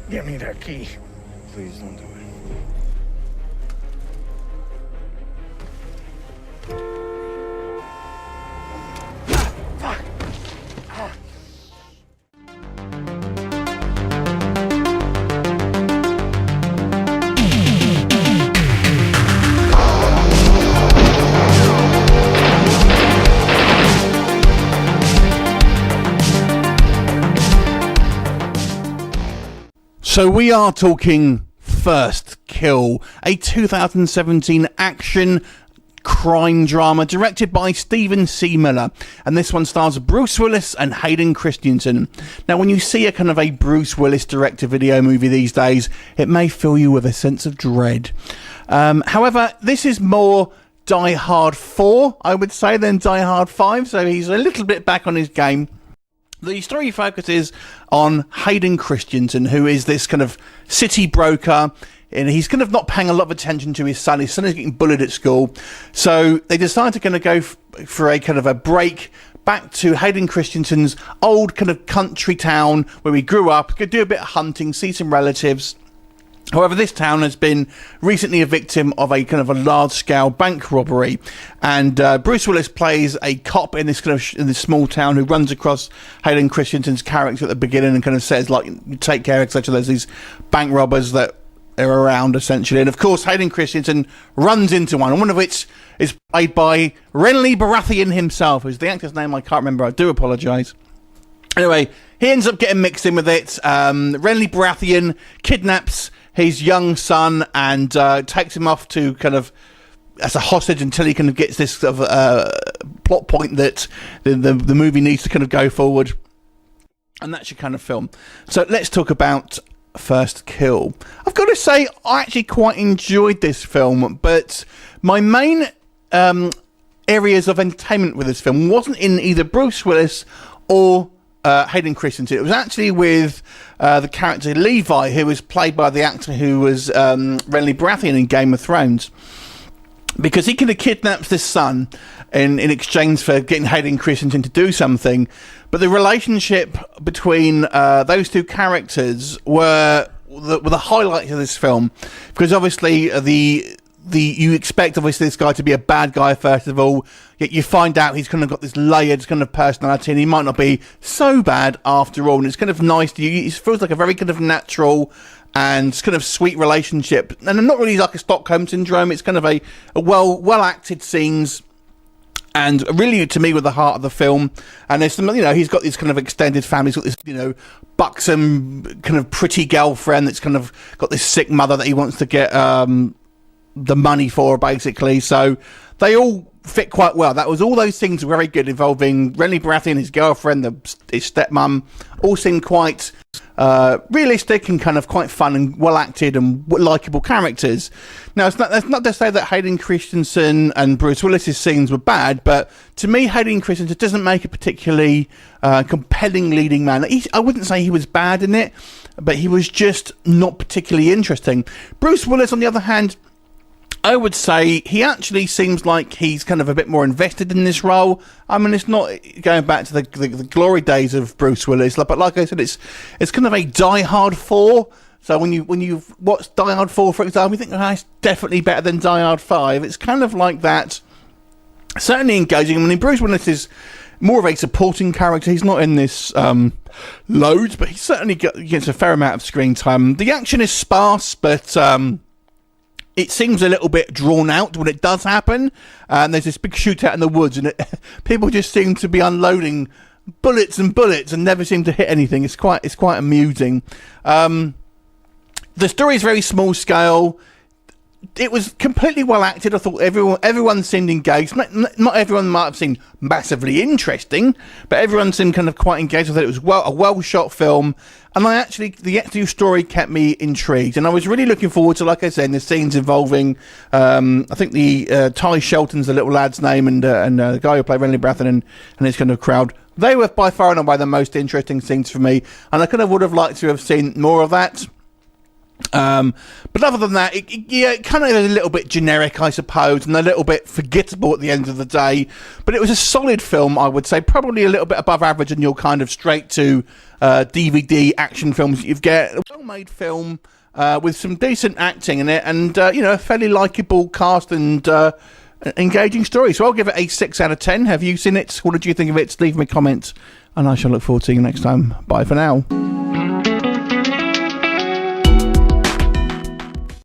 Get me that key. Please don't do it. So we are talking First Kill, a 2017 action crime drama directed by Stephen C. Miller, and this one stars Bruce Willis and Hayden Christensen. Now, when you see a kind of a Bruce Willis direct-to-video movie these days, it may fill you with a sense of dread. However, this is more Die Hard 4, I would say, than Die Hard 5, so he's a little bit back on his game. The story focuses on Hayden Christensen, who is this kind of city broker, and he's kind of not paying a lot of attention to his son. His son is getting bullied at school, so they decide to kind of go for a kind of a break back to Hayden Christensen's old kind of country town where he grew up, could do a bit of hunting, see some relatives. However, this town has been recently a victim of a kind of a large-scale bank robbery, and Bruce Willis plays a cop in this kind of in this small town who runs across Hayden Christensen's character at the beginning and kind of says, like, you take care, etc. There's these bank robbers that are around, essentially, and of course Hayden Christensen runs into one of which is played by Renly Baratheon himself, who's the actor's name I can't remember. I do apologise. Anyway, he ends up getting mixed in with it. Renly Baratheon kidnaps his young son and takes him off to kind of as a hostage until he kind of gets this sort of plot point that the movie needs to kind of go forward, and that's your kind of film. So let's talk about First Kill. I've got to say, I actually quite enjoyed this film, but my main areas of entertainment with this film wasn't in either Bruce Willis or Hayden Christensen. It was actually with the character Levi, who was played by the actor who was Renly Baratheon in Game of Thrones, because he kind of kidnaps this son in exchange for getting Hayden Christensen to do something. But the relationship between those two characters were the highlights of this film, because obviously you expect obviously this guy to be a bad guy first of all, yet you find out he's kind of got this layered kind of personality, and he might not be so bad after all. And it's kind of nice to you. It feels like a very kind of natural and kind of sweet relationship, and not really like a Stockholm syndrome. It's kind of a well acted scenes, and really, to me, with the heart of the film. And there's some, he's got this kind of extended family. He's got this, buxom kind of pretty girlfriend that's kind of got this sick mother that he wants to get the money for, basically. So they all fit quite well. That was all those things were very good, involving Renly Baratheon, his girlfriend, his stepmom, all seemed quite realistic and kind of quite fun and well acted and likeable characters. Now, that's not to say that Hayden Christensen and Bruce Willis's scenes were bad, but to me, Hayden Christensen doesn't make a particularly compelling leading man. I wouldn't say he was bad in it, but he was just not particularly interesting. Bruce Willis, on the other hand, I would say he actually seems like he's kind of a bit more invested in this role. I mean, it's not going back to the glory days of Bruce Willis, but like I said, it's kind of a Die Hard 4. So when you watch Die Hard 4, for example, you think, oh, it's definitely better than Die Hard 5. It's kind of like that. Certainly engaging. I mean, Bruce Willis is more of a supporting character. He's not in this loads, but he certainly gets a fair amount of screen time. The action is sparse, but it seems a little bit drawn out when it does happen. And there's this big shootout in the woods, and people just seem to be unloading bullets and never seem to hit anything. It's quite amusing. The story is very small scale. It was completely well acted. I thought everyone seemed engaged. Not everyone might have seemed massively interesting, but everyone seemed kind of quite engaged with it. It was a well shot film, and the actual story kept me intrigued. And I was really looking forward to, like I said, the scenes involving I think the Ty Shelton's the little lad's name, and the guy who played Renly Baratheon and his kind of crowd. They were by far and away the most interesting scenes for me, and I kind of would have liked to have seen more of that. But other than that, it kind of is a little bit generic, I suppose, and a little bit forgettable at the end of the day. But it was a solid film, I would say, probably a little bit above average in your kind of straight to DVD action films that you get. A well-made film with some decent acting in it, and a fairly likeable cast and engaging story. So I'll give it a 6 out of 10. Have you seen it? What did you think of it? Leave me a comment, and I shall look forward to seeing you next time. Bye for now.